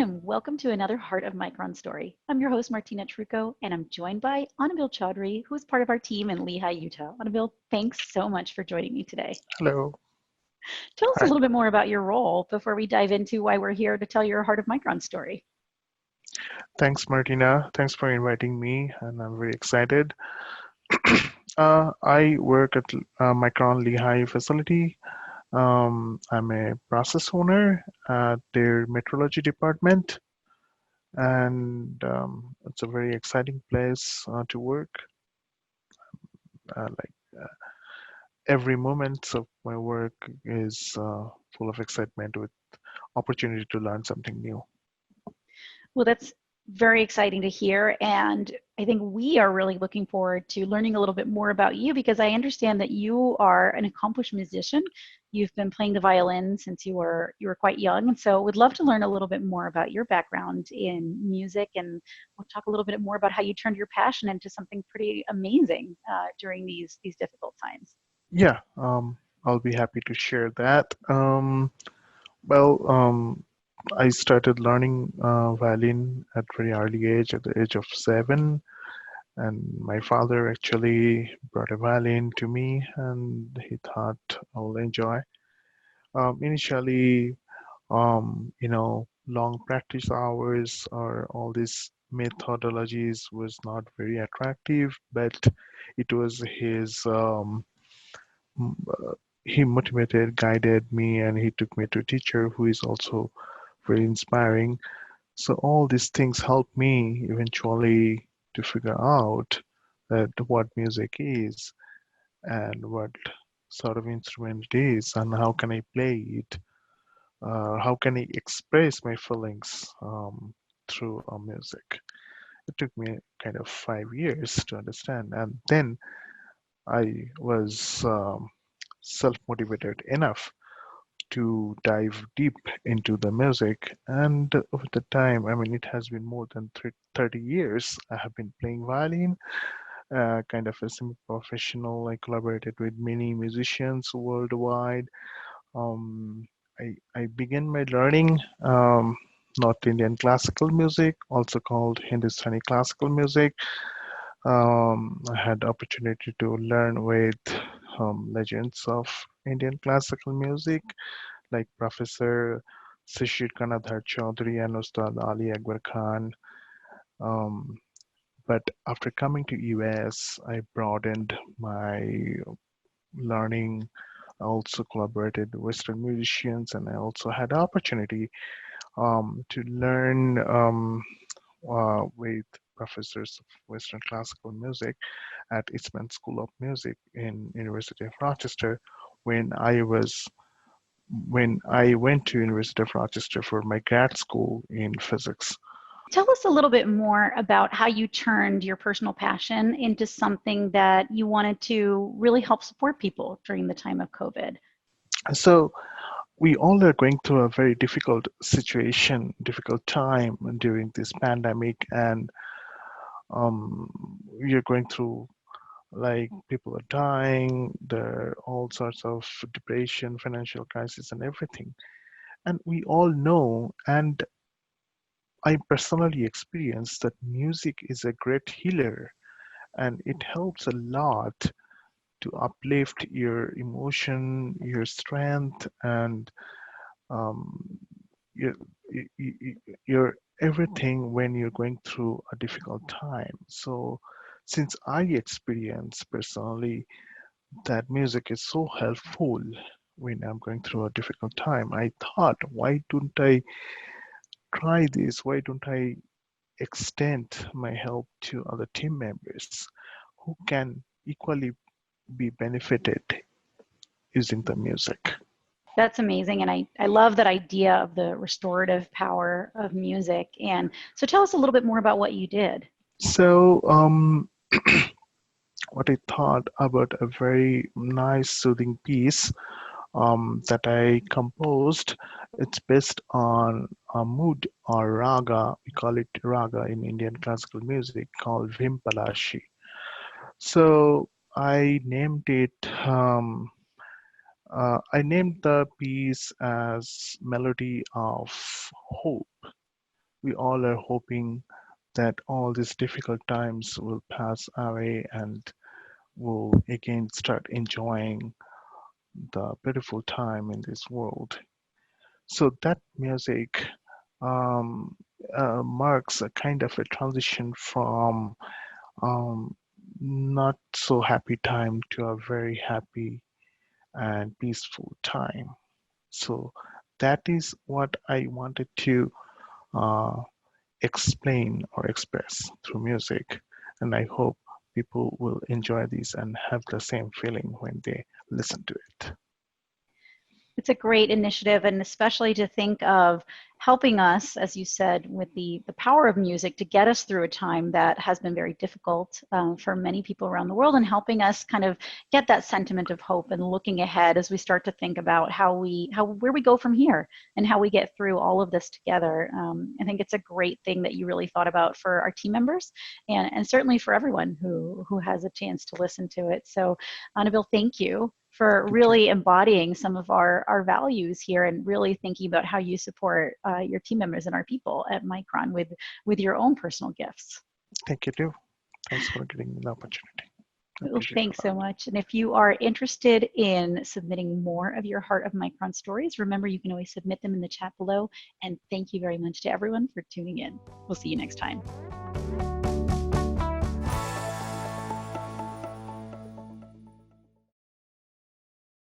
and welcome to another Heart of Micron story. I'm your host, Martina Trucco, and I'm joined by Anabil Chaudhuri, who is part of our team in Lehi, Utah. Anabil, thanks so much for joining me today. Hello. Tell us a Hi. little bit more about your role before we dive into why we're here to tell your Heart of Micron story. Thanks, Martina. Thanks for inviting me, and I'm very excited. I work at Micron Lehi facility. I'm a process owner at their metrology department, and it's a very exciting place to work. Like every moment of my work is full of excitement with opportunity to learn something new. Well, that's very exciting to hear. And I think we are really looking forward to learning a little bit more about you because I understand that you are an accomplished musician. You've been playing the violin since you were quite young. And so would love to learn a little bit more about your background in music, and we'll talk a little bit more about how you turned your passion into something pretty amazing during these difficult times. Yeah, I'll be happy to share that. Well, I started learning violin at very early age, at the age of 7, and my father actually brought a violin to me, and he thought I'll enjoy. Initially, long practice hours or all these methodologies was not very attractive, but it was his. He motivated, guided me, and he took me to a teacher who is also very inspiring. So all these things helped me eventually to figure out that what music is and what sort of instrument it is and how can I play it, how can I express my feelings through music. It took me kind of 5 years to understand, and then I was self-motivated enough to dive deep into the music. And over the time, I mean, it has been more than 30 years I have been playing violin, kind of a semi-professional. I collaborated with many musicians worldwide. Um, I began my learning North Indian classical music, also called Hindustani classical music. I had the opportunity to learn with legends of Indian classical music like Professor Sishir Kanadhar Chaudhary and Ustad Ali Akbar Khan. Um, but after coming to US, I broadened my learning. I also collaborated with Western musicians, and I also had the opportunity to learn with professors of Western classical music at Eastman School of Music in University of Rochester when I was when I went to University of Rochester for my grad school in physics. Tell us a little bit more about how you turned your personal passion into something that you wanted to really help support people during the time of COVID. So we all are going through a very difficult situation, difficult time during this pandemic, and um, we are going through like people are dying, there are all sorts of depression, financial crisis, and everything. And we all know, and I personally experienced that music is a great healer and it helps a lot to uplift your emotion, your strength, and um, your, your everything when you're going through a difficult time. So, since I experienced personally that music is so helpful when I'm going through a difficult time, I thought, why don't I try this? Why don't I extend my help to other team members who can equally be benefited using the music? That's amazing. And I love that idea of the restorative power of music. And so tell us a little bit more about what you did. So, what I thought about a very nice, soothing piece that I composed. It's based on a mood or raga. We call it raga in Indian classical music, called Vimpalashi. So I named the piece as Melody of Hope. we all are hoping that all these difficult times will pass away and we'll again start enjoying the beautiful time in this world. So that music um, marks a kind of a transition from um, not so happy time to a very happy and peaceful time. So that is what I wanted to uh, explain or express through music. And I hope people will enjoy this and have the same feeling when they listen to it. It's a great initiative, and especially to think of helping us, as you said, with the power of music to get us through a time that has been very difficult for many people around the world, and helping us kind of get that sentiment of hope and looking ahead as we start to think about where we go from here and how we get through all of this together. I think it's a great thing that you really thought about for our team members, and certainly for everyone who has a chance to listen to it. So, Anabil, thank you for Thank you. really embodying some of our values here and really thinking about how you support your team members and our people at Micron with your own personal gifts. Thank you too. Thanks for giving me the opportunity. I Well, appreciate thanks a lot. so much. And if you are interested in submitting more of your Heart of Micron stories, remember you can always submit them in the chat below. And thank you very much to everyone for tuning in. We'll see you next time.